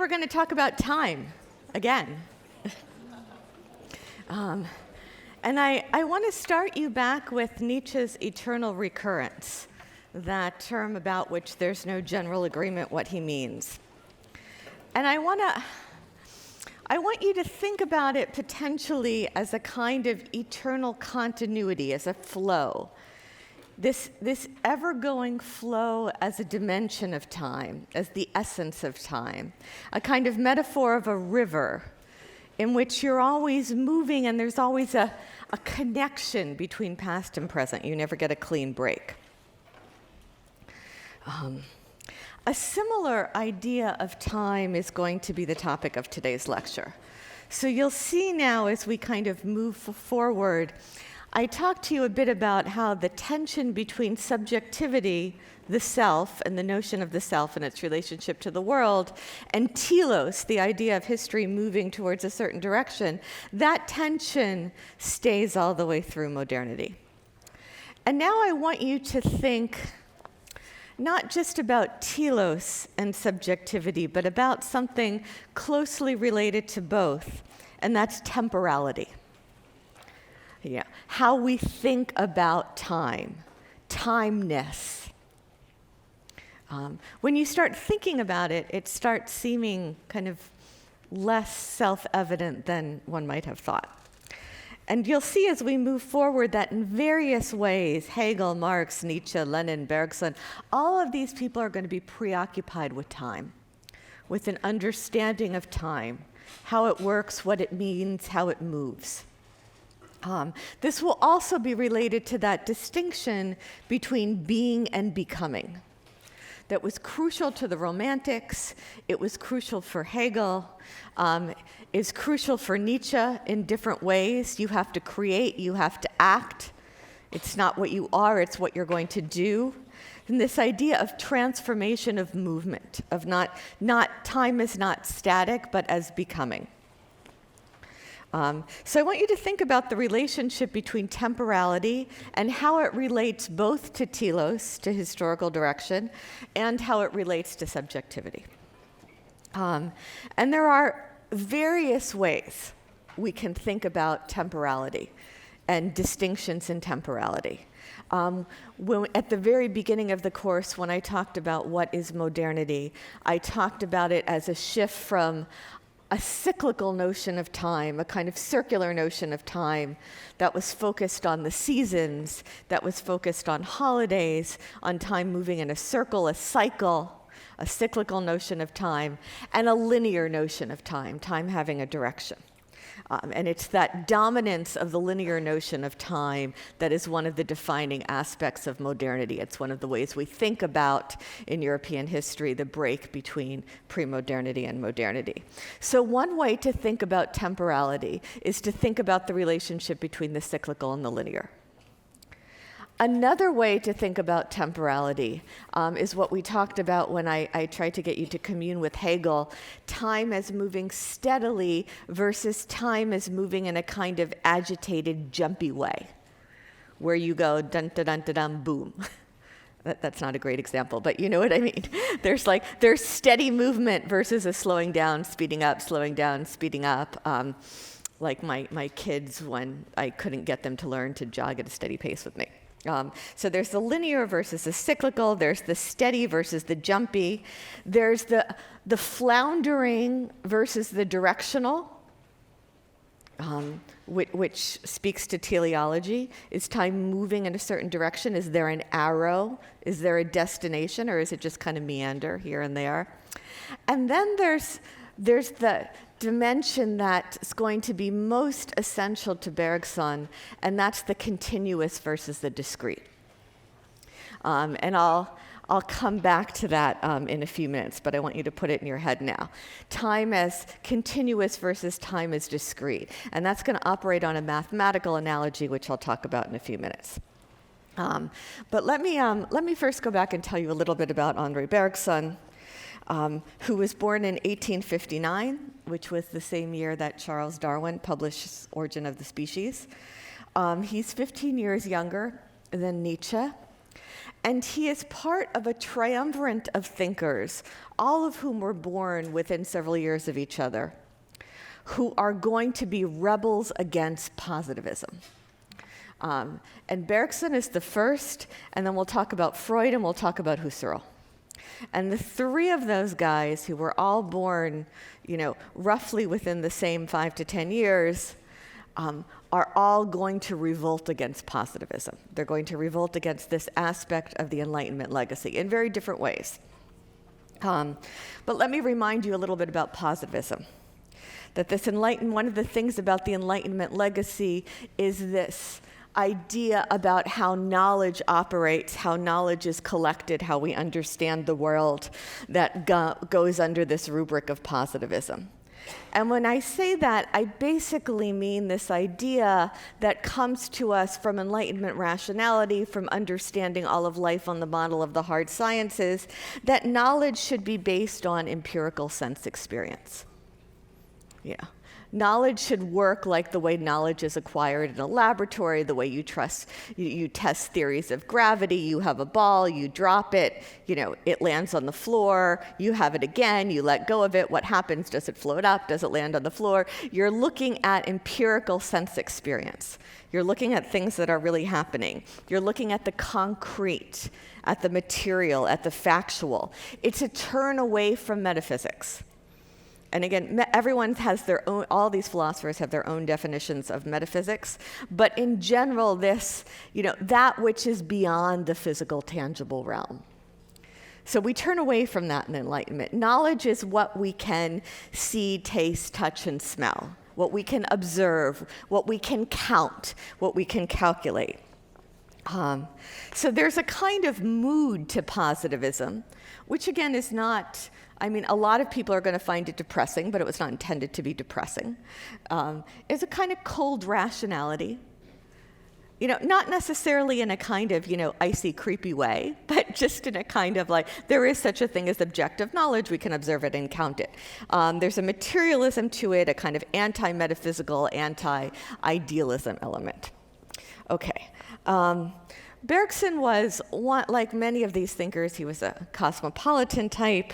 we're going to talk about time again. And I want to start you back with Nietzsche's eternal recurrence, that term about which there's no general agreement what he means. And I want you to think about it potentially as a kind of eternal continuity, as a flow. This ever-going flow as a dimension of time, as the essence of time, a kind of metaphor of a river in which you're always moving and there's always a connection between past and present. You never get a clean break. A similar idea of time is going to be the topic of today's lecture. So you'll see now as we kind of move forward, I talked to you a bit about how the tension between subjectivity, the self, and the notion of the self and its relationship to the world, and telos, the idea of history moving towards a certain direction, that tension stays all the way through modernity. And now I want you to think not just about telos and subjectivity, but about something closely related to both, and that's temporality. Yeah, how we think about time, timeness. When you start thinking about it, it starts seeming kind of less self-evident than one might have thought. And you'll see as we move forward that in various ways, Hegel, Marx, Nietzsche, Lenin, Bergson, all of these people are going to be preoccupied with time, with an understanding of time, how it works, what it means, how it moves. This will also be related to that distinction between being and becoming. That was crucial to the Romantics, it was crucial for Hegel, is crucial for Nietzsche in different ways. You have to create, you have to act. It's not what you are, it's what you're going to do. And this idea of transformation of movement, of not time is not static, but as becoming. So I want you to think about the relationship between temporality and how it relates both to telos, to historical direction, and how it relates to subjectivity. And there are various ways we can think about temporality and distinctions in temporality. At the very beginning of the course, when I talked about what is modernity, I talked about it as a shift from a cyclical notion of time, a kind of circular notion of time that was focused on the seasons, that was focused on holidays, on time moving in a circle, a cycle, a cyclical notion of time, and a linear notion of time, time having a direction. And it's that dominance of the linear notion of time that is one of the defining aspects of modernity. It's one of the ways we think about, in European history, the break between pre-modernity and modernity. So one way to think about temporality is to think about the relationship between the cyclical and the linear. Another way to think about temporality is what we talked about when I tried to get you to commune with Hegel, time as moving steadily versus time as moving in a kind of agitated, jumpy way, where you go dun-da-dun-da-dum, boom. That's not a great example, but you know what I mean. There's steady movement versus a slowing down, speeding up, slowing down, speeding up. Like my kids when I couldn't get them to learn to jog at a steady pace with me. So there's the linear versus the cyclical, there's the steady versus the jumpy, there's the floundering versus the directional, which speaks to teleology. Is time moving in a certain direction? Is there an arrow? Is there a destination, or is it just kind of meander here and there? And then there's the dimension that is going to be most essential to Bergson, and that's the continuous versus the discrete. And I'll come back to that in a few minutes, but I want you to put it in your head now. Time as continuous versus time as discrete, and that's going to operate on a mathematical analogy, which I'll talk about in a few minutes. But let me first go back and tell you a little bit about Henri Bergson, who was born in 1859, which was the same year that Charles Darwin published Origin of the Species. He's 15 years younger than Nietzsche, And he is part of a triumvirate of thinkers, all of whom were born within several years of each other, who are going to be rebels against positivism. And Bergson is the first, and then we'll talk about Freud and we'll talk about Husserl. And the three of those guys, who were all born, roughly within the same 5 to 10 years, are all going to revolt against positivism. They're going to revolt against this aspect of the Enlightenment legacy in very different ways. But let me remind you a little bit about positivism. That one of the things about the Enlightenment legacy is this idea about how knowledge operates, how knowledge is collected, how we understand the world that goes under this rubric of positivism. And when I say that, I basically mean this idea that comes to us from Enlightenment rationality, from understanding all of life on the model of the hard sciences, that knowledge should be based on empirical sense experience. Yeah. Knowledge should work like the way knowledge is acquired in a laboratory, the way you test theories of gravity. You have a ball, you drop it, it lands on the floor, you have it again, you let go of it. What happens? Does it float up? Does it land on the floor? You're looking at empirical sense experience. You're looking at things that are really happening. You're looking at the concrete, at the material, at the factual. It's a turn away from metaphysics. And again, everyone has their own, all these philosophers have their own definitions of metaphysics, but in general, that which is beyond the physical, tangible realm. So we turn away from that in Enlightenment. Knowledge is what we can see, taste, touch, and smell, what we can observe, what we can count, what we can calculate. So there's a kind of mood to positivism, which again is not, a lot of people are going to find it depressing, but it was not intended to be depressing. It's a kind of cold rationality. Not necessarily in a kind of, icy, creepy way, but just in a kind of like, there is such a thing as objective knowledge, we can observe it and count it. There's a materialism to it, a kind of anti-metaphysical, anti-idealism element. Okay. Bergson was, like many of these thinkers, he was a cosmopolitan type.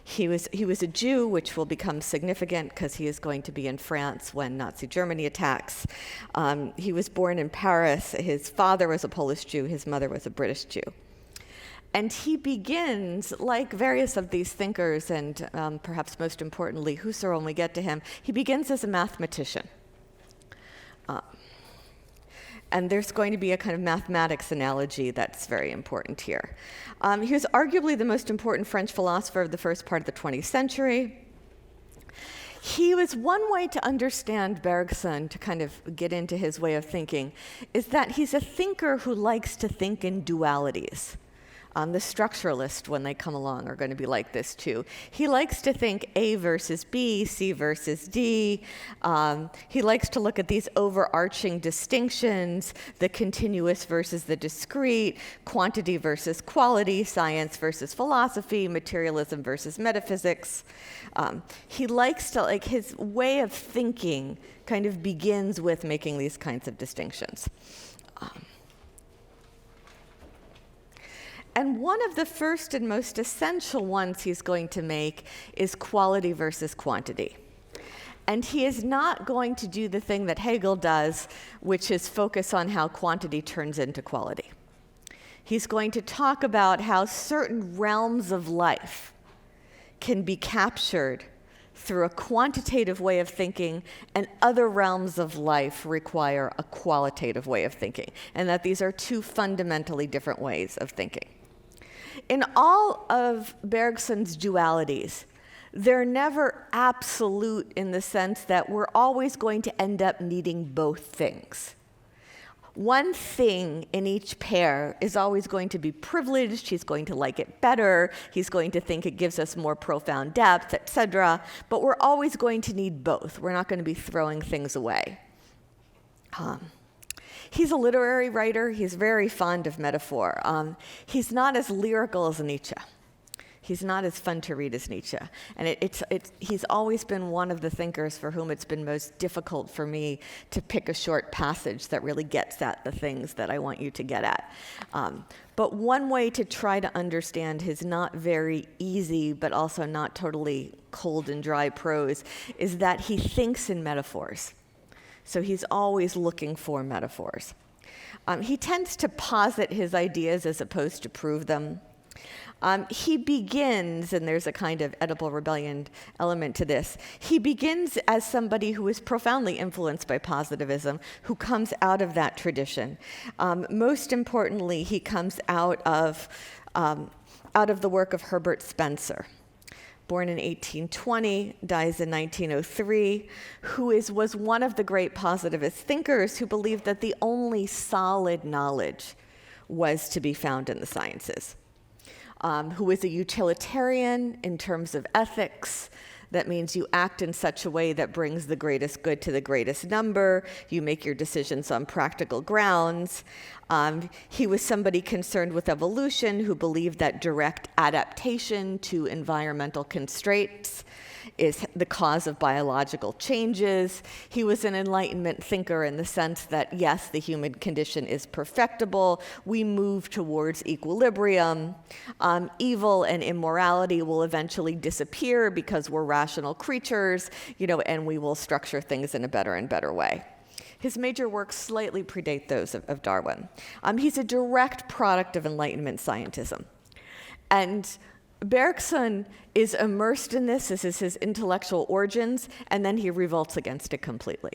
He was a Jew, which will become significant because he is going to be in France when Nazi Germany attacks. He was born in Paris. His father was a Polish Jew. His mother was a British Jew. And he begins, like various of these thinkers, and perhaps most importantly Husserl when we get to him, he begins as a mathematician. And there's going to be a kind of mathematics analogy that's very important here. He was arguably the most important French philosopher of the first part of the 20th century. He was one way to understand Bergson, to kind of get into his way of thinking, is that he's a thinker who likes to think in dualities. The structuralists, when they come along, are going to be like this too. He likes to think A versus B, C versus D. He likes to look at these overarching distinctions, the continuous versus the discrete, quantity versus quality, science versus philosophy, materialism versus metaphysics. He likes to, his way of thinking kind of begins with making these kinds of distinctions. And one of the first and most essential ones he's going to make is quality versus quantity. And he is not going to do the thing that Hegel does, which is focus on how quantity turns into quality. He's going to talk about how certain realms of life can be captured through a quantitative way of thinking, and other realms of life require a qualitative way of thinking, and that these are two fundamentally different ways of thinking. In all of Bergson's dualities, they're never absolute in the sense that we're always going to end up needing both things. One thing in each pair is always going to be privileged. He's going to like it better. He's going to think it gives us more profound depth, etc. But we're always going to need both. We're not going to be throwing things away. He's a literary writer. He's very fond of metaphor. He's not as lyrical as Nietzsche. He's not as fun to read as Nietzsche. And he's always been one of the thinkers for whom it's been most difficult for me to pick a short passage that really gets at the things that I want you to get at. But one way to try to understand his not very easy, but also not totally cold and dry prose, is that he thinks in metaphors. So he's always looking for metaphors. He tends to posit his ideas as opposed to prove them. He begins, and there's a kind of Oedipal rebellion element to this, he begins as somebody who is profoundly influenced by positivism, who comes out of that tradition. Most importantly, he comes out of the work of Herbert Spencer, born in 1820, dies in 1903, who was one of the great positivist thinkers who believed that the only solid knowledge was to be found in the sciences. Who is a utilitarian in terms of ethics. That means you act in such a way that brings the greatest good to the greatest number. You make your decisions on practical grounds. He was somebody concerned with evolution who believed that direct adaptation to environmental constraints is the cause of biological changes. He was an Enlightenment thinker in the sense that, yes, the human condition is perfectible. We move towards equilibrium. Evil and immorality will eventually disappear because we're rational creatures, and we will structure things in a better and better way. His major works slightly predate those of Darwin. He's a direct product of Enlightenment scientism. And Bergson is immersed in this. This is his intellectual origins, and then he revolts against it completely.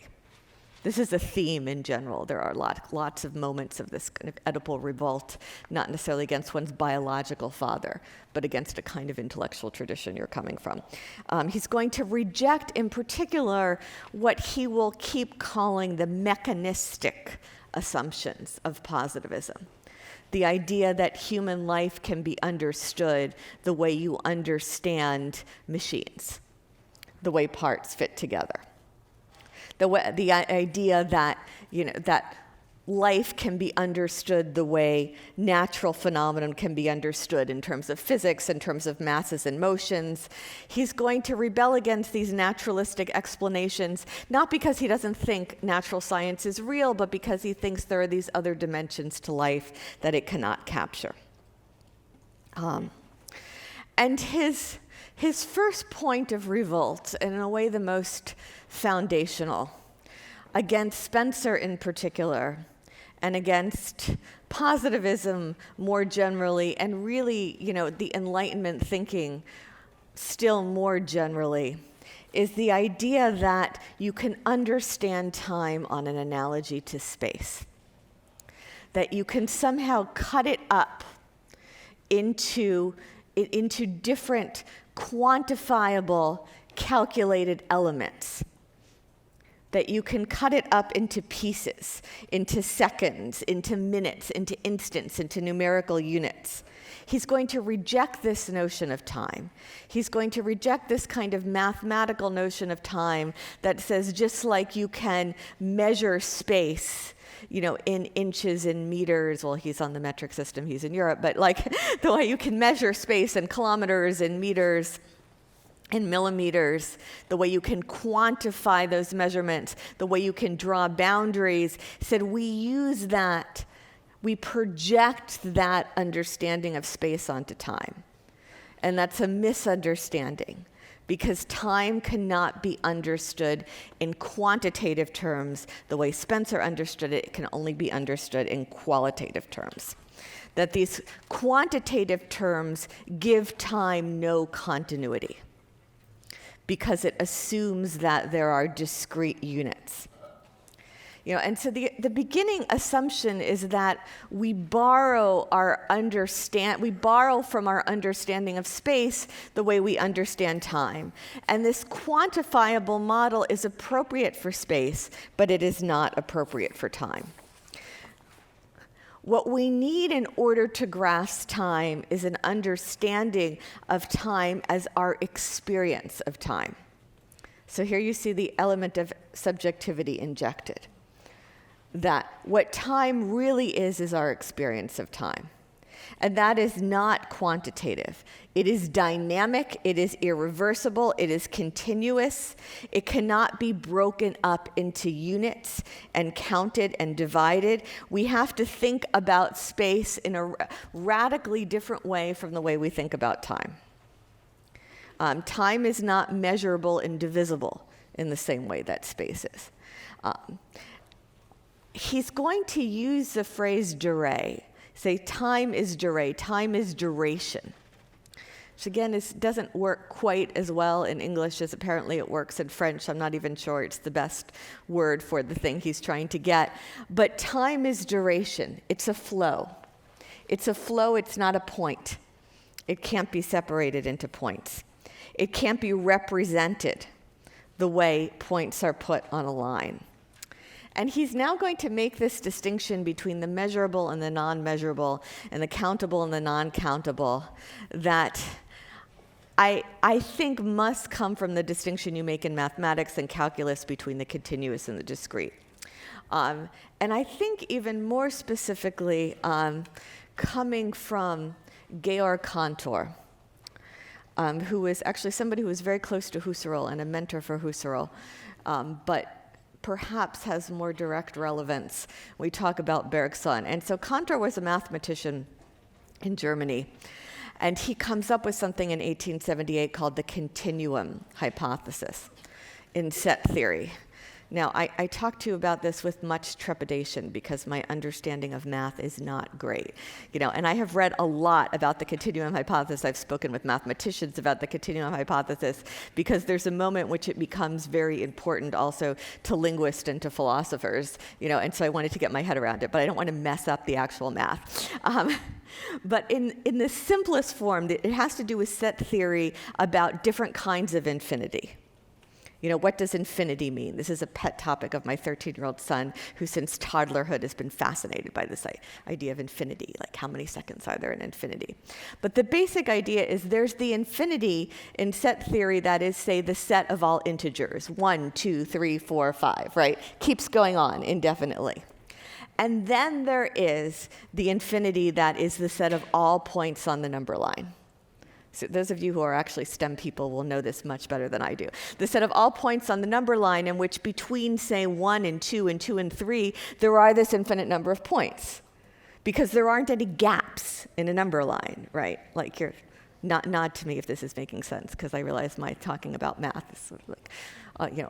This is a theme in general. There are lots of moments of this kind of Oedipal revolt, not necessarily against one's biological father, but against a kind of intellectual tradition you're coming from. He's going to reject, in particular, what he will keep calling the mechanistic assumptions of positivism. The idea that human life can be understood the way you understand machines, the way parts fit together. The idea that, that life can be understood the way natural phenomenon can be understood in terms of physics, in terms of masses and motions. He's going to rebel against these naturalistic explanations, not because he doesn't think natural science is real, but because he thinks there are these other dimensions to life that it cannot capture. And his first point of revolt, and in a way the most foundational, against Spencer in particular, and against positivism more generally, and really, the Enlightenment thinking still more generally, is the idea that you can understand time on an analogy to space. That you can somehow cut it up into different quantifiable, calculated elements. That you can cut it up into pieces, into seconds, into minutes, into instants, into numerical units. He's going to reject this notion of time. He's going to reject this kind of mathematical notion of time that says just like you can measure space, in inches and meters. Well, he's on the metric system, he's in Europe, but like the way you can measure space in kilometers and meters, in millimeters, the way you can quantify those measurements, the way you can draw boundaries, said we use that, we project that understanding of space onto time. And that's a misunderstanding, because time cannot be understood in quantitative terms the way Spencer understood it. It can only be understood in qualitative terms. That these quantitative terms give time no continuity, because it assumes that there are discrete units. And so the beginning assumption is that we borrow from our understanding of space the way we understand time. And this quantifiable model is appropriate for space, but it is not appropriate for time. What we need in order to grasp time is an understanding of time as our experience of time. So here you see the element of subjectivity injected. That what time really is our experience of time. And that is not quantitative. It is dynamic, it is irreversible, it is continuous. It cannot be broken up into units and counted and divided. We have to think about space in a radically different way from the way we think about time. Time is not measurable and divisible in the same way that space is. He's going to use the phrase durée. Say time is durée, time is duration. Which again doesn't work quite as well in English as apparently it works in French. I'm not even sure it's the best word for the thing he's trying to get. But time is duration. It's a flow. It's a flow, it's not a point. It can't be separated into points. It can't be represented the way points are put on a line. And he's now going to make this distinction between the measurable and the non-measurable, and the countable and the non-countable, that I think must come from the distinction you make in mathematics and calculus between the continuous and the discrete. And I think even more specifically, coming from Georg Cantor, who is actually somebody who was very close to Husserl and a mentor for Husserl, but perhaps has more direct relevance. We talk about Bergson. And so Cantor was a mathematician in Germany, and he comes up with something in 1878 called the continuum hypothesis in set theory. Now, I talk to you about this with much trepidation because my understanding of math is not great. And I have read a lot about the continuum hypothesis. I've spoken with mathematicians about the continuum hypothesis because there's a moment which it becomes very important also to linguists and to philosophers, and so I wanted to get my head around it, but I don't want to mess up the actual math. But in the simplest form, it has to do with set theory about different kinds of infinity. What does infinity mean? This is a pet topic of my 13-year-old son, who since toddlerhood has been fascinated by this idea of infinity, like how many seconds are there in infinity? But the basic idea is there's the infinity in set theory that is, say, the set of all integers, 1, 2, 3, 4, 5, right? Keeps going on indefinitely. And then there is the infinity that is the set of all points on the number line. So those of you who are actually STEM people will know this much better than I do. The set of all points on the number line in which between, say, 1 and 2 and 2 and 3, there are this infinite number of points. Because there aren't any gaps in a number line, right? Like you're, nod to me if this is making sense, because I realize my talking about math is sort of like,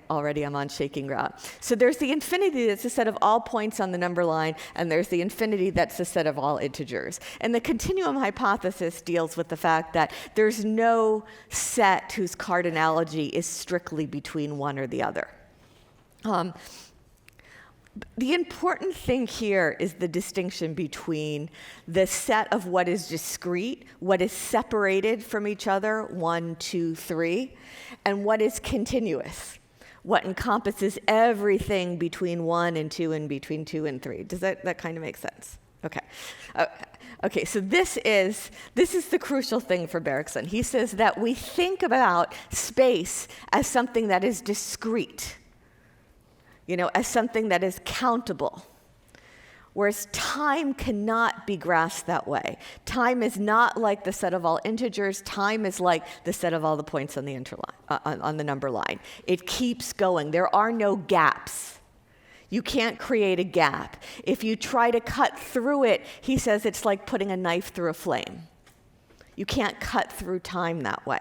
already I'm on shaking ground. So there's the infinity that's a set of all points on the number line, and there's the infinity that's a set of all integers. And the continuum hypothesis deals with the fact that there's no set whose cardinality is strictly between one or the other. The important thing here is the distinction between the set of what is discrete, what is separated from each other, 1, 2, 3, and what is continuous, what encompasses everything between 1 and 2 and between 2 and 3. Does that kind of make sense? Okay. Okay, so this is the crucial thing for Bergson. He says that we think about space as something that is discrete, as something that is countable, whereas time cannot be grasped that way. Time is not like the set of all integers. Time is like the set of all the points on the on the number line. It keeps going. There are no gaps. You can't create a gap. If you try to cut through it, he says it's like putting a knife through a flame. You can't cut through time that way.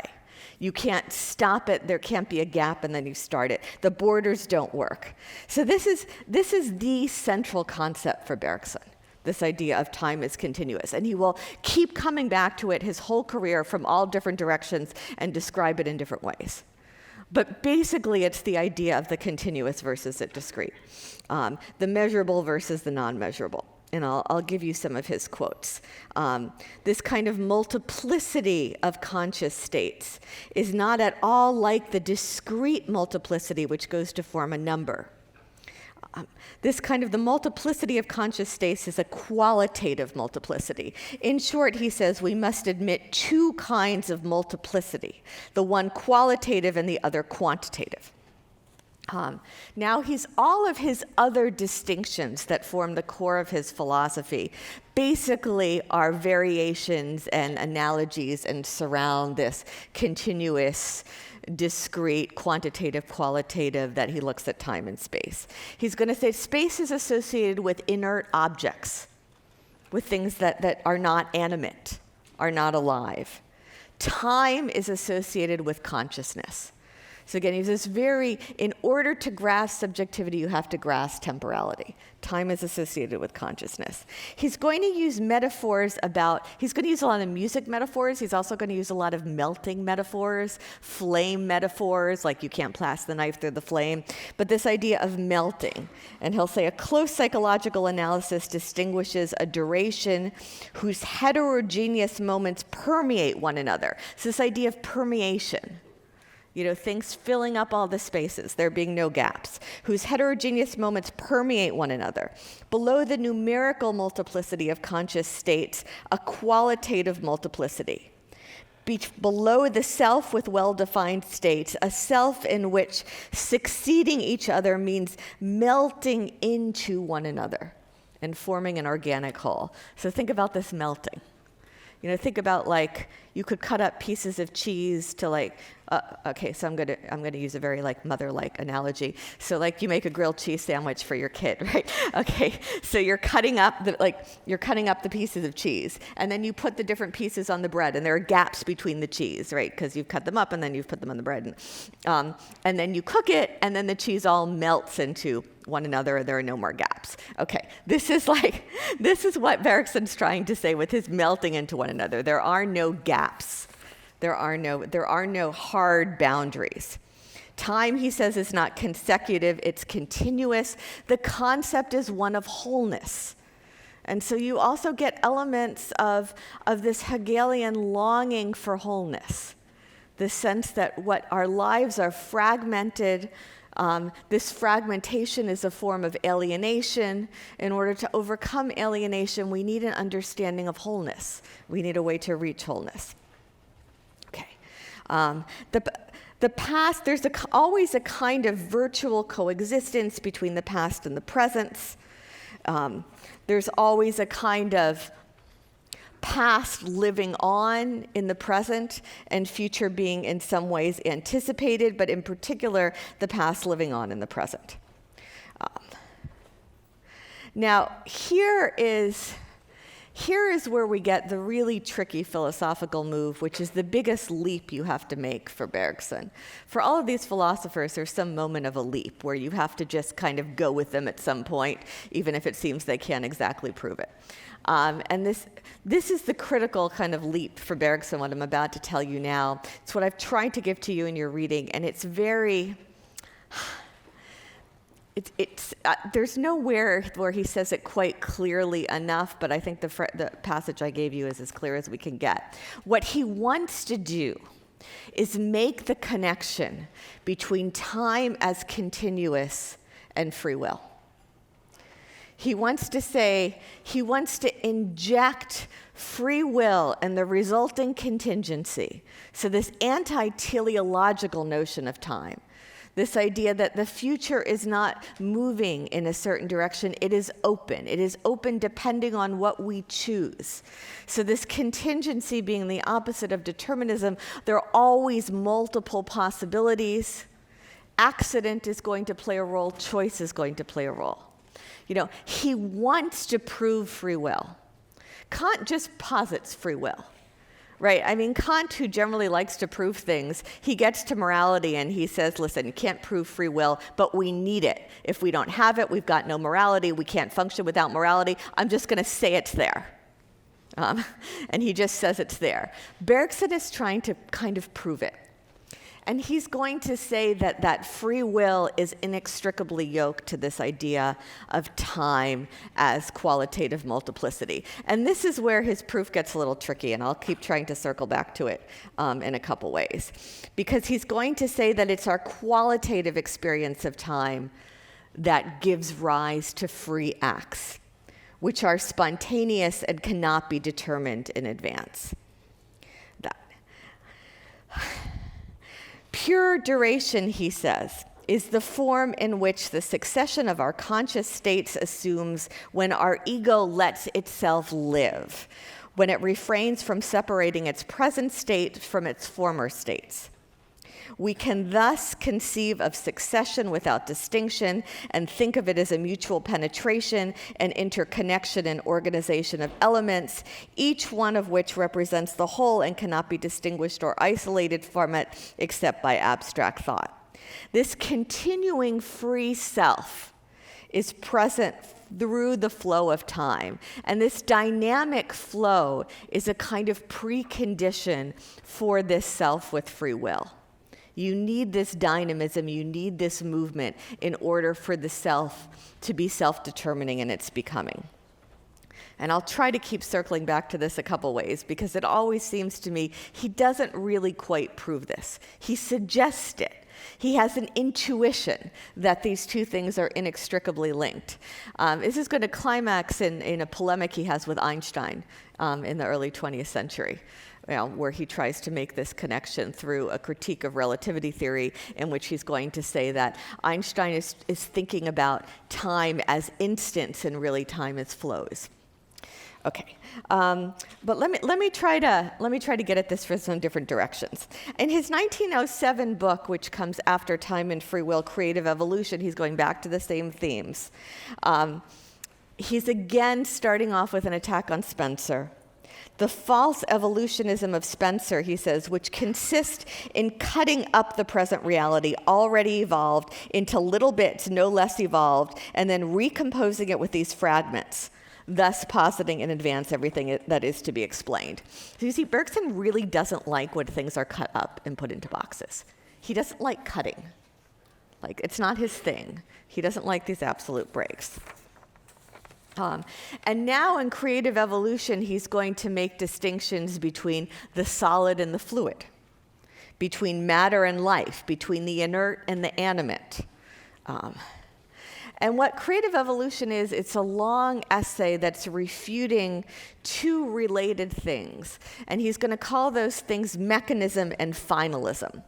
You can't stop it. There can't be a gap and then you start it. The borders don't work. So this is the central concept for Bergson, this idea of time is continuous. And he will keep coming back to it his whole career from all different directions and describe it in different ways. But basically, it's the idea of the continuous versus the discrete, the measurable versus the non-measurable. And I'll give you some of his quotes. This kind of multiplicity of conscious states is not at all like the discrete multiplicity which goes to form a number. The multiplicity of conscious states is a qualitative multiplicity. In short, he says we must admit two kinds of multiplicity, the one qualitative and the other quantitative. Now all of his other distinctions that form the core of his philosophy basically are variations and analogies and surround this continuous, discrete, quantitative, qualitative that he looks at time and space. He's going to say space is associated with inert objects, with things that are not animate, are not alive. Time is associated with consciousness. So again, he says in order to grasp subjectivity, you have to grasp temporality. Time is associated with consciousness. He's going to use he's going to use a lot of music metaphors. He's also going to use a lot of melting metaphors, flame metaphors, like you can't pass the knife through the flame, but this idea of melting. And he'll say a close psychological analysis distinguishes a duration whose heterogeneous moments permeate one another. So this idea of permeation. Things filling up all the spaces, there being no gaps, whose heterogeneous moments permeate one another. Below the numerical multiplicity of conscious states, a qualitative multiplicity. Below the self with well-defined states, a self in which succeeding each other means melting into one another and forming an organic whole. So think about this melting. Think about you could cut up pieces of cheese to okay, so I'm gonna use a very mother-like analogy. So you make a grilled cheese sandwich for your kid, right? Okay, so you're cutting up the pieces of cheese, and then you put the different pieces on the bread, and there are gaps between the cheese, right? Because you've cut them up and then you've put them on the bread, and then you cook it, and then the cheese all melts into one another, and there are no more gaps. Okay, this is what Bergson's trying to say with his melting into one another. There are no gaps. There are no hard boundaries. Time, he says, is not consecutive, it's continuous. The concept is one of wholeness. And so you also get elements of this Hegelian longing for wholeness, the sense that what our lives are fragmented. This fragmentation is a form of alienation. In order to overcome alienation, we need an understanding of wholeness. We need a way to reach wholeness. Okay. The past, there's always a kind of virtual coexistence between the past and the present. There's always a kind of past living on in the present and future being in some ways anticipated, but in particular, the past living on in the present. Now, here is where we get the really tricky philosophical move, which is the biggest leap you have to make for Bergson. For all of these philosophers, there's some moment of a leap where you have to just kind of go with them at some point, even if it seems they can't exactly prove it. And this is the critical kind of leap for Bergson, what I'm about to tell you now. It's what I've tried to give to you in your reading, and it's very... there's nowhere where he says it quite clearly enough, but I think the passage I gave you is as clear as we can get. What he wants to do is make the connection between time as continuous and free will. He wants to inject free will and the resulting contingency. So this anti-teleological notion of time, this idea that the future is not moving in a certain direction, it is open. It is open depending on what we choose. So this contingency being the opposite of determinism, there are always multiple possibilities. Accident is going to play a role, choice is going to play a role. He wants to prove free will. Kant just posits free will, right? I mean, Kant, who generally likes to prove things, he gets to morality and he says, listen, you can't prove free will, but we need it. If we don't have it, we've got no morality. We can't function without morality. I'm just going to say it's there. And he just says it's there. Bergson is trying to kind of prove it. And he's going to say that free will is inextricably yoked to this idea of time as qualitative multiplicity. And this is where his proof gets a little tricky, and I'll keep trying to circle back to it in a couple ways. Because he's going to say that it's our qualitative experience of time that gives rise to free acts, which are spontaneous and cannot be determined in advance. Pure duration, he says, is the form in which the succession of our conscious states assumes when our ego lets itself live, when it refrains from separating its present state from its former states. We can thus conceive of succession without distinction and think of it as a mutual penetration and interconnection and organization of elements, each one of which represents the whole and cannot be distinguished or isolated from it except by abstract thought. This continuing free self is present through the flow of time. And this dynamic flow is a kind of precondition for this self with free will. You need this dynamism, you need this movement in order for the self to be self-determining in its becoming. And I'll try to keep circling back to this a couple ways, because it always seems to me he doesn't really quite prove this. He suggests it. He has an intuition that these two things are inextricably linked. This is going to climax in a polemic he has with Einstein in the early 20th century. Where he tries to make this connection through a critique of relativity theory, in which he's going to say that Einstein is thinking about time as instants and really time as flows. Okay, but let me try to get at this from some different directions. In his 1907 book, which comes after Time and Free Will, Creative Evolution, he's going back to the same themes. He's again starting off with an attack on Spencer. The false evolutionism of Spencer, he says, which consists in cutting up the present reality already evolved into little bits no less evolved, and then recomposing it with these fragments, thus positing in advance everything that is to be explained. So you see, Bergson really doesn't like when things are cut up and put into boxes. He doesn't like cutting. It's not his thing. He doesn't like these absolute breaks. And now in creative evolution, he's going to make distinctions between the solid and the fluid, between matter and life, between the inert and the animate. And what creative evolution is, it's a long essay that's refuting two related things. And he's going to call those things mechanism and finalism.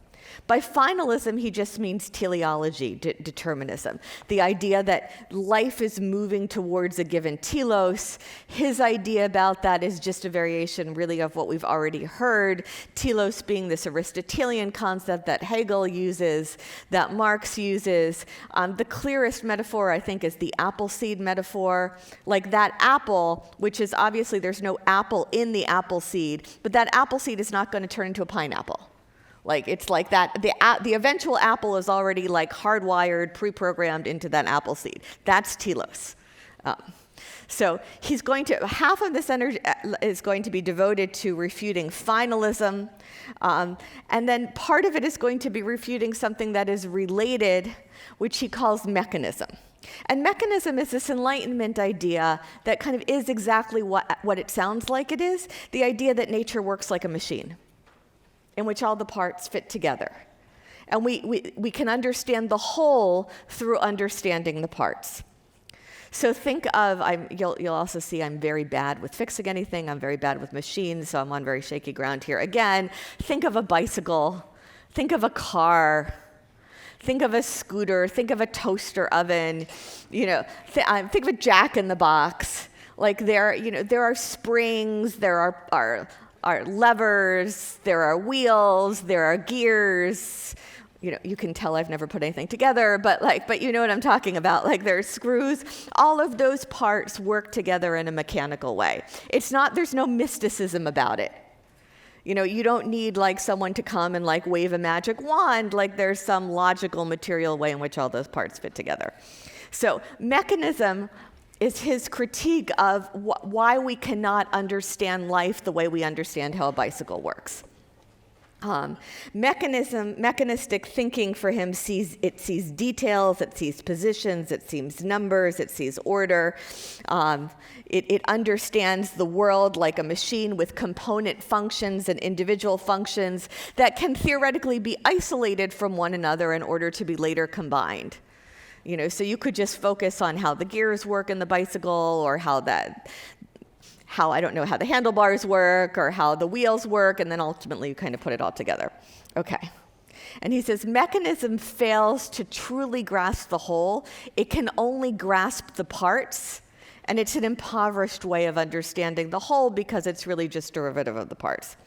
By finalism, he just means teleology, determinism, the idea that life is moving towards a given telos. His idea about that is just a variation, really, of what we've already heard, telos being this Aristotelian concept that Hegel uses, that Marx uses. The clearest metaphor, I think, is the apple seed metaphor. Like that apple, which is obviously there's no apple in the apple seed, but that apple seed is not going to turn into a pineapple. It's like that, the eventual apple is already hardwired, pre-programmed into that apple seed. That's telos. So he's going to, half of this energy is going to be devoted to refuting finalism, and then part of it is going to be refuting something that is related, which he calls mechanism. And mechanism is this Enlightenment idea that kind of is exactly what it sounds like it is, the idea that nature works like a machine, in which all the parts fit together. And we can understand the whole through understanding the parts. So think of, you'll also see I'm very bad with fixing anything, I'm very bad with machines, so I'm on very shaky ground here. Again, think of a bicycle, think of a car, think of a scooter, think of a toaster oven, think of a jack in the box. There are springs, there are levers, there are wheels, there are gears. You can tell I've never put anything together, but you know what I'm talking about. There are screws. All of those parts work together in a mechanical way. There's no mysticism about it. You don't need someone to come and wave a magic wand. There's some logical material way in which all those parts fit together. So mechanism is his critique of why we cannot understand life the way we understand how a bicycle works. Mechanistic thinking for him sees details, it sees positions, it sees numbers, it sees order. It understands the world like a machine with component functions and individual functions that can theoretically be isolated from one another in order to be later combined. So you could just focus on how the gears work in the bicycle, or how the handlebars work, or how the wheels work, and then ultimately you kind of put it all together. Okay. And he says, mechanism fails to truly grasp the whole. It can only grasp the parts, and it's an impoverished way of understanding the whole because it's really just derivative of the parts.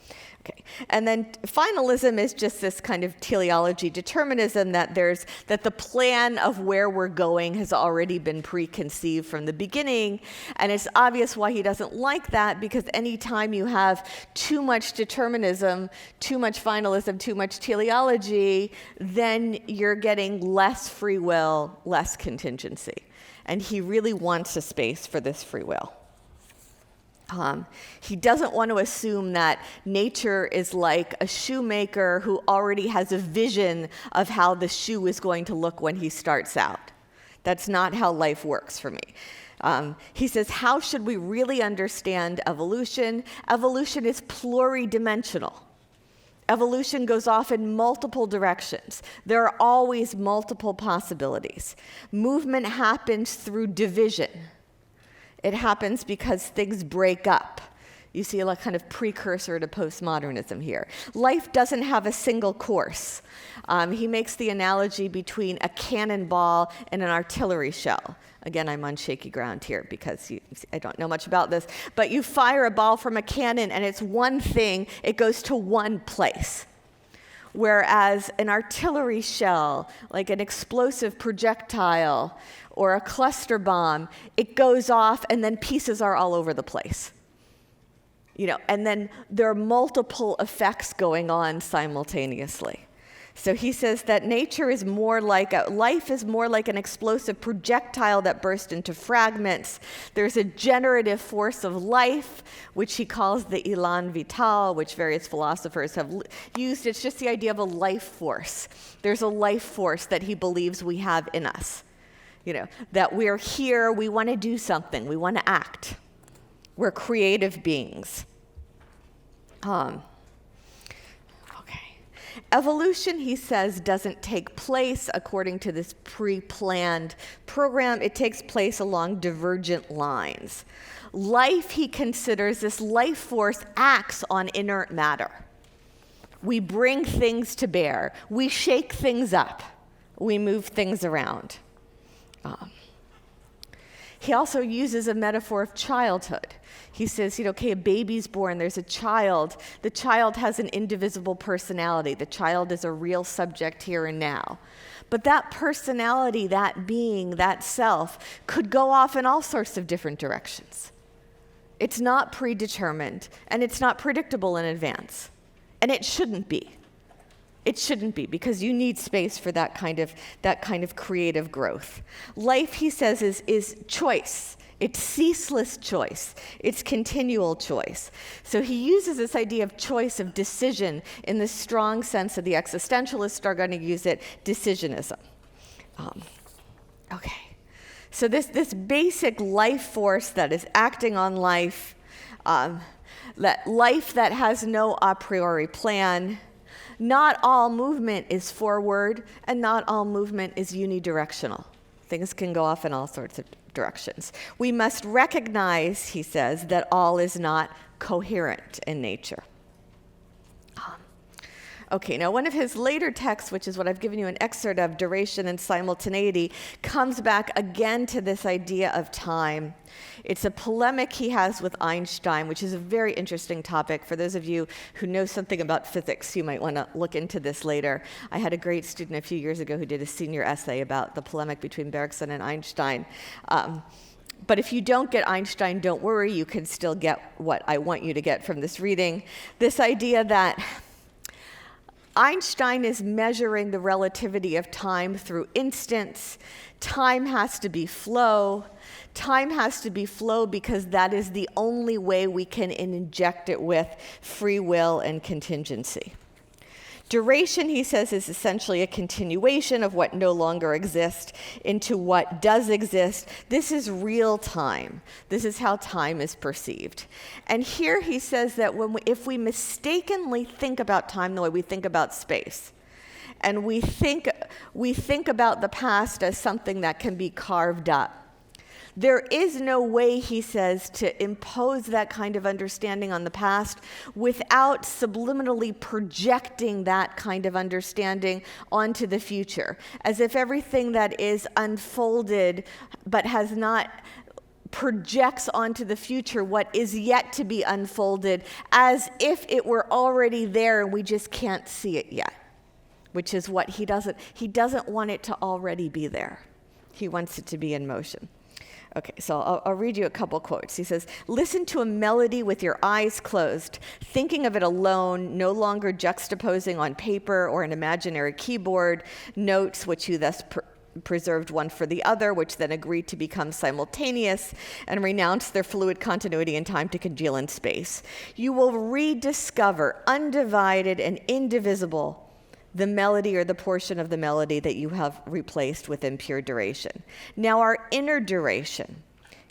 Okay. And then finalism is just this kind of teleology determinism that the plan of where we're going has already been preconceived from the beginning. And it's obvious why he doesn't like that, because anytime you have too much determinism, too much finalism, too much teleology, then you're getting less free will, less contingency. And he really wants a space for this free will. He doesn't want to assume that nature is like a shoemaker who already has a vision of how the shoe is going to look when he starts out. That's not how life works for me. He says, how should we really understand evolution? Evolution is pluridimensional. Evolution goes off in multiple directions. There are always multiple possibilities. Movement happens through division. It happens because things break up. You see a kind of precursor to postmodernism here. Life doesn't have a single course. He makes the analogy between a cannonball and an artillery shell. Again, I'm on shaky ground here because I don't know much about this. But you fire a ball from a cannon and it's one thing, it goes to one place. Whereas an artillery shell, like an explosive projectile or a cluster bomb, it goes off and then pieces are all over the place. And then there are multiple effects going on simultaneously. So he says that life is more like an explosive projectile that bursts into fragments. There's a generative force of life, which he calls the élan vital, which various philosophers have used. It's just the idea of a life force. There's a life force that he believes we have in us. That we're here, we want to do something, we want to act. We're creative beings. Evolution, he says, doesn't take place according to this pre-planned program. It takes place along divergent lines. Life, he considers, this life force acts on inert matter. We bring things to bear. We shake things up. We move things around. He also uses a metaphor of childhood. He says, a baby's born, there's a child. The child has an indivisible personality. The child is a real subject here and now. But that personality, that being, that self, could go off in all sorts of different directions. It's not predetermined, and it's not predictable in advance. And it shouldn't be. It shouldn't be, because you need space for that kind of creative growth. Life, he says, is choice. It's ceaseless choice. It's continual choice. So he uses this idea of choice, of decision, in the strong sense that the existentialists are going to use it, decisionism. So this basic life force that is acting on life, life that has no a priori plan. Not all movement is forward, and not all movement is unidirectional. Things can go off in all sorts of directions. We must recognize, he says, that all is not coherent in nature. Now one of his later texts, which is what I've given you an excerpt of, Duration and Simultaneity, comes back again to this idea of time. It's a polemic he has with Einstein, which is a very interesting topic. For those of you who know something about physics, you might want to look into this later. I had a great student a few years ago who did a senior essay about the polemic between Bergson and Einstein. But if you don't get Einstein, don't worry, you can still get what I want you to get from this reading. This idea that Einstein is measuring the relativity of time through instants. Time has to be flow. Time has to be flow because that is the only way we can inject it with free will and contingency. Duration, he says, is essentially a continuation of what no longer exists into what does exist. This is real time. This is how time is perceived. And here he says that if we mistakenly think about time the way we think about space, and we think about the past as something that can be carved up, There is no way, he says, to impose that kind of understanding on the past without subliminally projecting that kind of understanding onto the future, as if everything that is unfolded but has not projects onto the future what is yet to be unfolded, as if it were already there and we just can't see it yet, which is what he doesn't want it to already be there. He wants it to be in motion. Okay, so I'll read you a couple quotes. He says, listen to a melody with your eyes closed, thinking of it alone, no longer juxtaposing on paper or an imaginary keyboard notes which you thus preserved one for the other, which then agreed to become simultaneous and renounce their fluid continuity in time to congeal in space. You will rediscover, undivided and indivisible, the melody or the portion of the melody that you have replaced with impure duration. Now, our inner duration,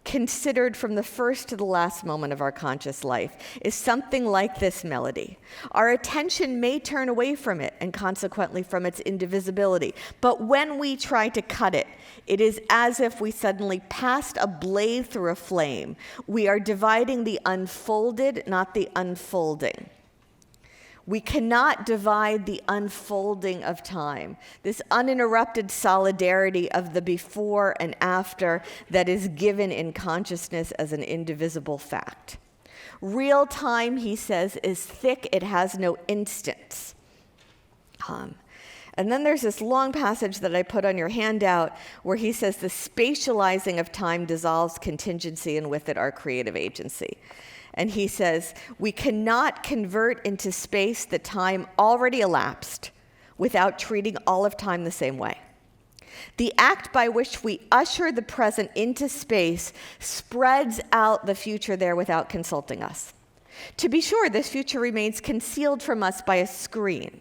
considered from the first to the last moment of our conscious life, is something like this melody. Our attention may turn away from it and consequently from its indivisibility, but when we try to cut it, it is as if we suddenly passed a blade through a flame. We are dividing the unfolded, not the unfolding. We cannot divide the unfolding of time, this uninterrupted solidarity of the before and after that is given in consciousness as an indivisible fact. Real time, he says, is thick, it has no instants. And then there's this long passage that I put on your handout where he says the spatializing of time dissolves contingency and with it our creative agency. And he says, we cannot convert into space the time already elapsed without treating all of time the same way. The act by which we usher the present into space spreads out the future there without consulting us. To be sure, this future remains concealed from us by a screen.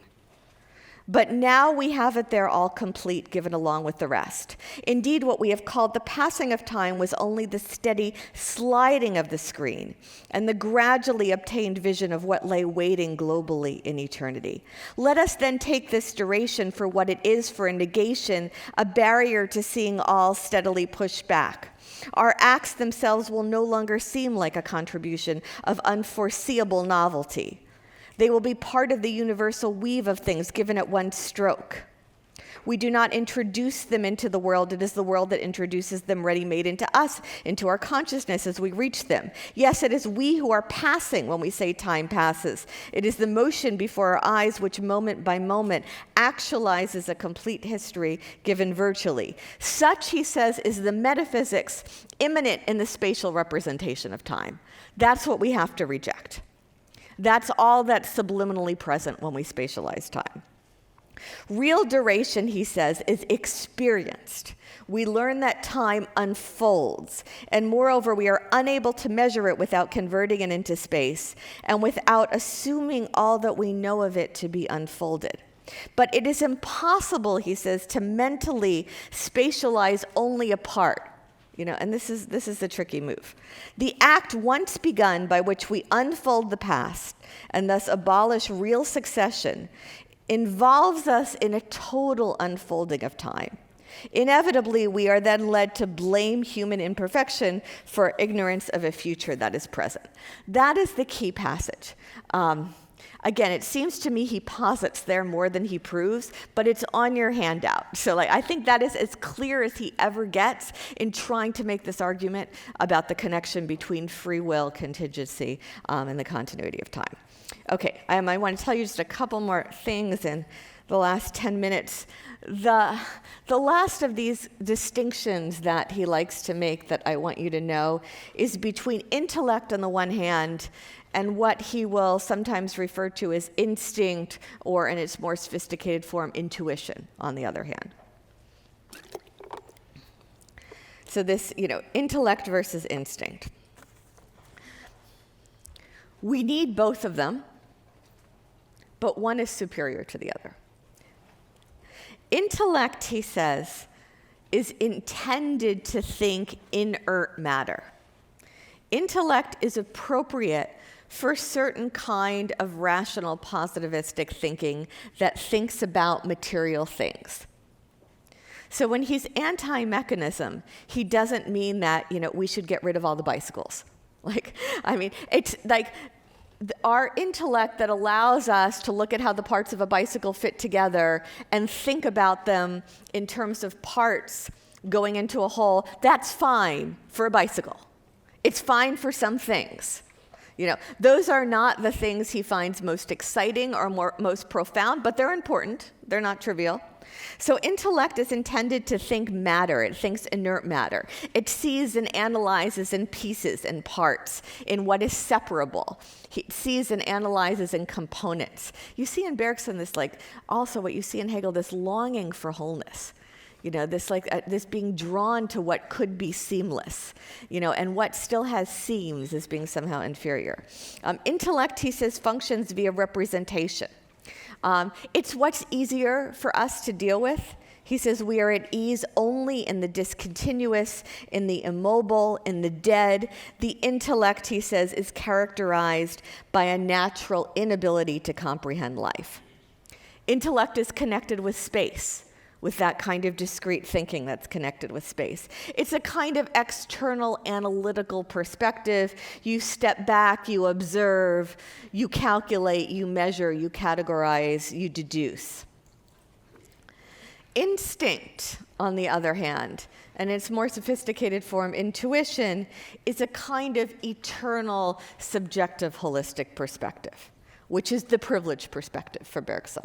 But now we have it there all complete, given along with the rest. Indeed, what we have called the passing of time was only the steady sliding of the screen and the gradually obtained vision of what lay waiting globally in eternity. Let us then take this duration for what it is, for a negation, a barrier to seeing all steadily pushed back. Our acts themselves will no longer seem like a contribution of unforeseeable novelty. They will be part of the universal weave of things given at one stroke. We do not introduce them into the world. It is the world that introduces them ready-made into us, into our consciousness as we reach them. Yes, it is we who are passing when we say time passes. It is the motion before our eyes which moment by moment actualizes a complete history given virtually. Such, he says, is the metaphysics immanent in the spatial representation of time. That's what we have to reject. That's all that's subliminally present when we spatialize time. Real duration, he says, is experienced. We learn that time unfolds, and moreover, we are unable to measure it without converting it into space and without assuming all that we know of it to be unfolded. But it is impossible, he says, to mentally spatialize only a part. And this is the tricky move. The act once begun by which we unfold the past and thus abolish real succession involves us in a total unfolding of time. Inevitably, we are then led to blame human imperfection for ignorance of a future that is present. That is the key passage. Again, it seems to me he posits there more than he proves, but it's on your handout. So I think that is as clear as he ever gets in trying to make this argument about the connection between free will, contingency, and the continuity of time. Okay, I want to tell you just a couple more things in the last 10 minutes. The last of these distinctions that he likes to make that I want you to know is between intellect on the one hand and what he will sometimes refer to as instinct, or in its more sophisticated form, intuition, on the other hand. So this, intellect versus instinct. We need both of them, but one is superior to the other. Intellect, he says, is intended to think inert matter. Intellect is appropriate for a certain kind of rational positivistic thinking that thinks about material things. So when he's anti-mechanism, he doesn't mean that, we should get rid of all the bicycles. It's like our intellect that allows us to look at how the parts of a bicycle fit together and think about them in terms of parts going into a whole, that's fine for a bicycle. It's fine for some things. Those are not the things he finds most exciting or most profound, but they're important. They're not trivial. So intellect is intended to think matter. It thinks inert matter. It sees and analyzes in pieces and parts, in what is separable. He sees and analyzes in components. You see in Bergson this, also what you see in Hegel, this longing for wholeness. This being drawn to what could be seamless, and what still has seams as being somehow inferior. Intellect, he says, functions via representation. It's what's easier for us to deal with. He says we are at ease only in the discontinuous, in the immobile, in the dead. The intellect, he says, is characterized by a natural inability to comprehend life. Intellect is connected with space, with that kind of discrete thinking that's connected with space. It's a kind of external analytical perspective. You step back, you observe, you calculate, you measure, you categorize, you deduce. Instinct, on the other hand, and its more sophisticated form, intuition, is a kind of eternal, subjective, holistic perspective, which is the privileged perspective for Bergson.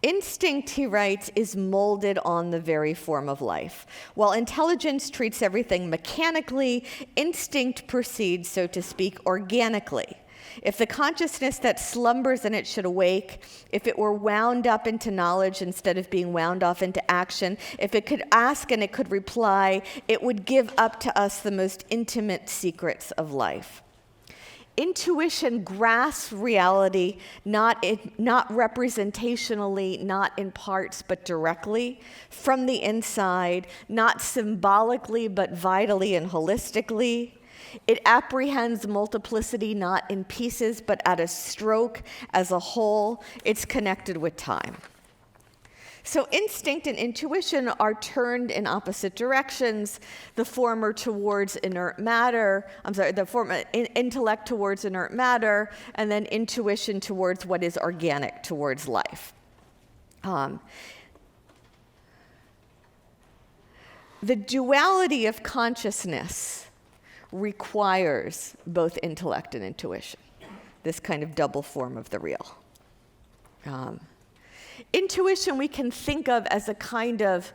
Instinct, he writes, is molded on the very form of life. While intelligence treats everything mechanically, instinct proceeds, so to speak, organically. If the consciousness that slumbers in it should awake, if it were wound up into knowledge instead of being wound off into action, if it could ask and it could reply, it would give up to us the most intimate secrets of life. Intuition grasps reality, not representationally, not in parts, but directly, from the inside, not symbolically, but vitally and holistically. It apprehends multiplicity, not in pieces, but at a stroke, as a whole. It's connected with time. So instinct and intuition are turned in opposite directions, the former towards inert matter, intellect towards inert matter, and then intuition towards what is organic, towards life. The duality of consciousness requires both intellect and intuition, this kind of double form of the real. Intuition we can think of as a kind of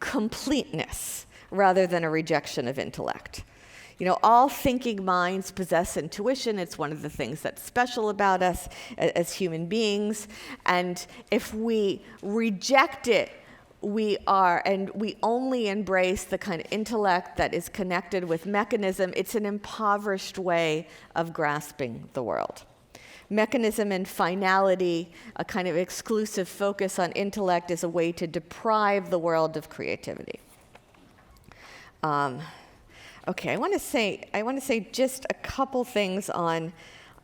completeness rather than a rejection of intellect. All thinking minds possess intuition. It's one of the things that's special about us as human beings. And if we reject it, we only embrace the kind of intellect that is connected with mechanism. It's an impoverished way of grasping the world. Mechanism and finality, a kind of exclusive focus on intellect, is a way to deprive the world of creativity. I want to say just a couple things on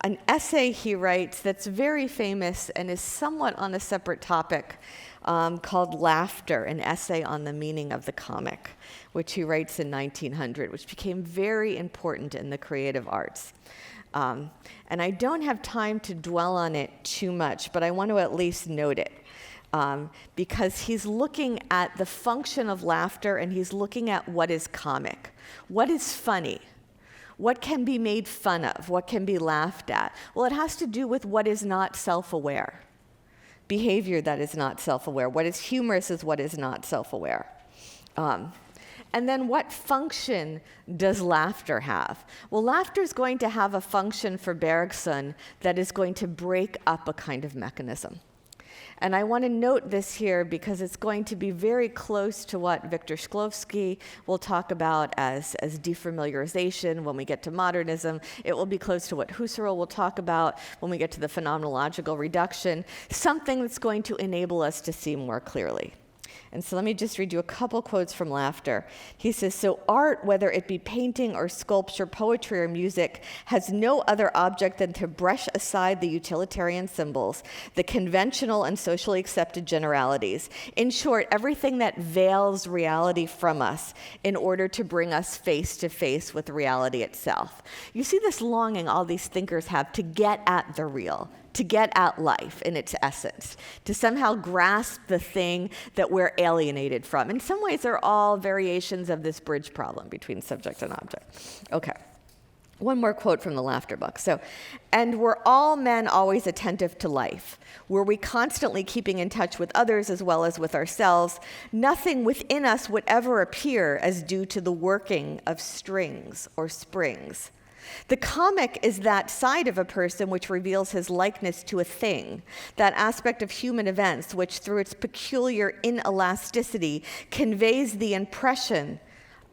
an essay he writes that's very famous and is somewhat on a separate topic, called Laughter, an essay on the meaning of the comic, which he writes in 1900, which became very important in the creative arts. And I don't have time to dwell on it too much, but I want to at least note it, because he's looking at the function of laughter, and he's looking at what is comic, what is funny, what can be made fun of, what can be laughed at. Well, it has to do with what is not self-aware, behavior that is not self-aware. What is humorous is what is not self-aware. And then what function does laughter have? Well, laughter is going to have a function for Bergson that is going to break up a kind of mechanism. And I want to note this here because it's going to be very close to what Victor Shklovsky will talk about as defamiliarization when we get to modernism. It will be close to what Husserl will talk about when we get to the phenomenological reduction, something that's going to enable us to see more clearly. And so let me just read you a couple quotes from Laughter. He says, so art, whether it be painting or sculpture, poetry or music, has no other object than to brush aside the utilitarian symbols, the conventional and socially accepted generalities. In short, everything that veils reality from us in order to bring us face to face with reality itself. You see this longing all these thinkers have to get at the real, to get at life in its essence, to somehow grasp the thing that we're alienated from. In some ways, they're all variations of this bridge problem between subject and object. Okay, one more quote from the Laughter book. So, and were all men always attentive to life? Were we constantly keeping in touch with others as well as with ourselves? Nothing within us would ever appear as due to the working of strings or springs. The comic is that side of a person which reveals his likeness to a thing, that aspect of human events which, through its peculiar inelasticity, conveys the impression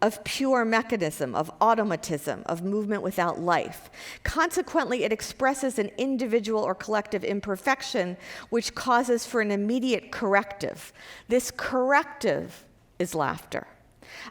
of pure mechanism, of automatism, of movement without life. Consequently, it expresses an individual or collective imperfection which causes for an immediate corrective. This corrective is laughter.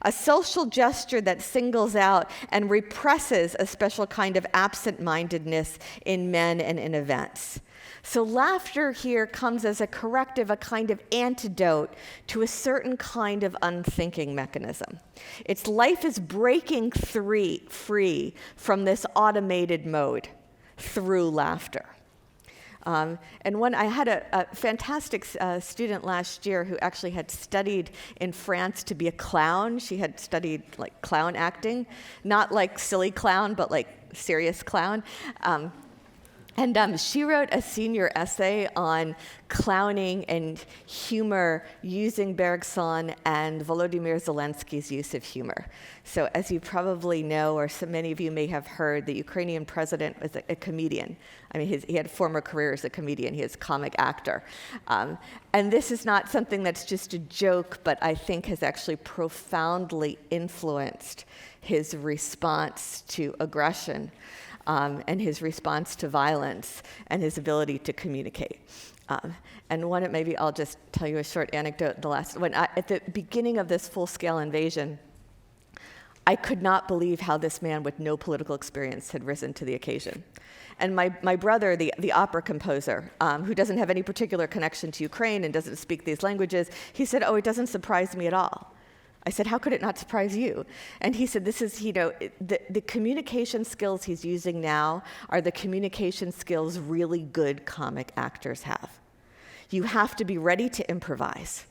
A social gesture that singles out and represses a special kind of absent-mindedness in men and in events. So laughter here comes as a corrective, a kind of antidote to a certain kind of unthinking mechanism. Its life is breaking free from this automated mode through laughter. I had a fantastic student last year who actually had studied in France to be a clown. She had studied like clown acting, not like silly clown, but like serious clown. She wrote a senior essay on clowning and humor using Bergson and Volodymyr Zelensky's use of humor. So as you probably know, or so many of you may have heard, the Ukrainian president was a comedian. I mean, he had a former career as a comedian. He is a comic actor. And this is not something that's just a joke, but I think has actually profoundly influenced his response to aggression. And his response to violence and his ability to communicate. Maybe I'll just tell you a short anecdote. At the beginning of this full-scale invasion, I could not believe how this man with no political experience had risen to the occasion. And my brother, the opera composer, who doesn't have any particular connection to Ukraine and doesn't speak these languages, he said, "Oh, it doesn't surprise me at all." I said, "How could it not surprise you?" And he said, this is, the communication skills he's using now are the communication skills really good comic actors have. You have to be ready to improvise.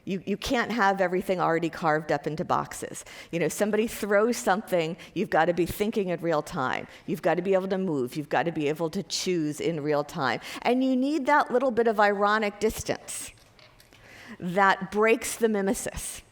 You can't have everything already carved up into boxes. Somebody throws something, you've got to be thinking in real time. You've got to be able to move. You've got to be able to choose in real time. And you need that little bit of ironic distance that breaks the mimesis.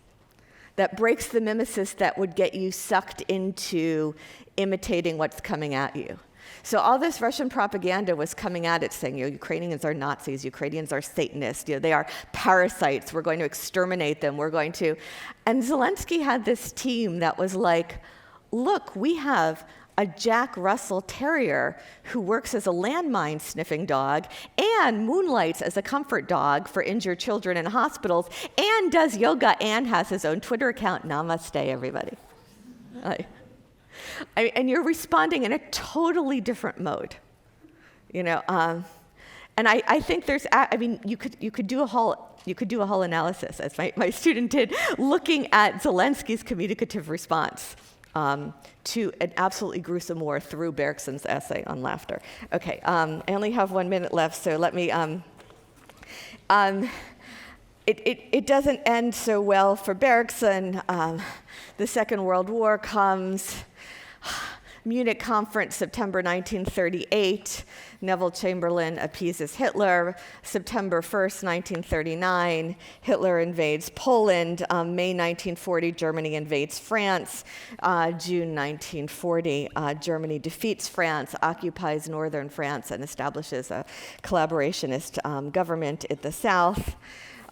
That would get you sucked into imitating what's coming at you. So all this Russian propaganda was coming at it saying, Ukrainians are Nazis, Ukrainians are Satanists, they are parasites, we're going to exterminate them, And Zelensky had this team that was like, look, we have a Jack Russell Terrier who works as a landmine sniffing dog and moonlights as a comfort dog for injured children in hospitals and does yoga and has his own Twitter account. Namaste, everybody. And you're responding in a totally different mode, And I think you could do a whole analysis, as my student did, looking at Zelensky's communicative response to an absolutely gruesome war through Bergson's essay on laughter. Okay, I only have 1 minute left, so let me. It doesn't end so well for Bergson. The Second World War comes. Munich Conference, September 1938. Neville Chamberlain appeases Hitler. September 1st, 1939, Hitler invades Poland. May 1940, Germany invades France. June 1940, Germany defeats France, occupies northern France, and establishes a collaborationist government in the south.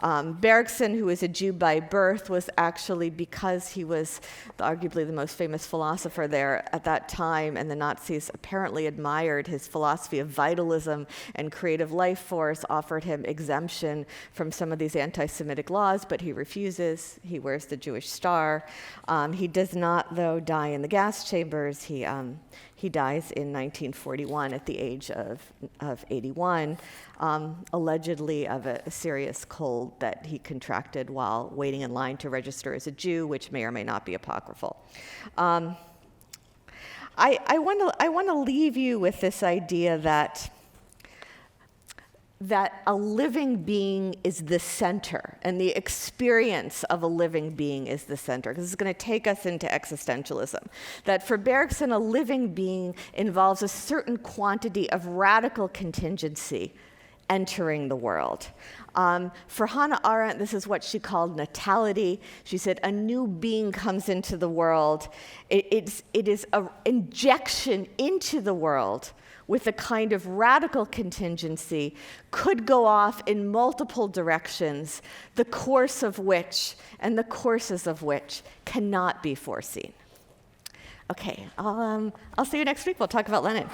Bergson, who was a Jew by birth, was actually, because he was arguably the most famous philosopher there at that time, and the Nazis apparently admired his philosophy of vitalism and creative life force, offered him exemption from some of these anti-Semitic laws, but he refuses. He wears the Jewish star. He does not, though, die in the gas chambers. He dies in 1941 at the age of 81, allegedly of a serious cold that he contracted while waiting in line to register as a Jew, which may or may not be apocryphal. I want to leave you with this idea that a living being is the center, and the experience of a living being is the center, because it's going to take us into existentialism. That for Bergson, a living being involves a certain quantity of radical contingency entering the world. For Hannah Arendt, this is what she called natality. She said, a new being comes into the world. It is an injection into the world with a kind of radical contingency, could go off in multiple directions, the course of which and the courses of which cannot be foreseen. Okay, I'll see you next week. We'll talk about Lenin.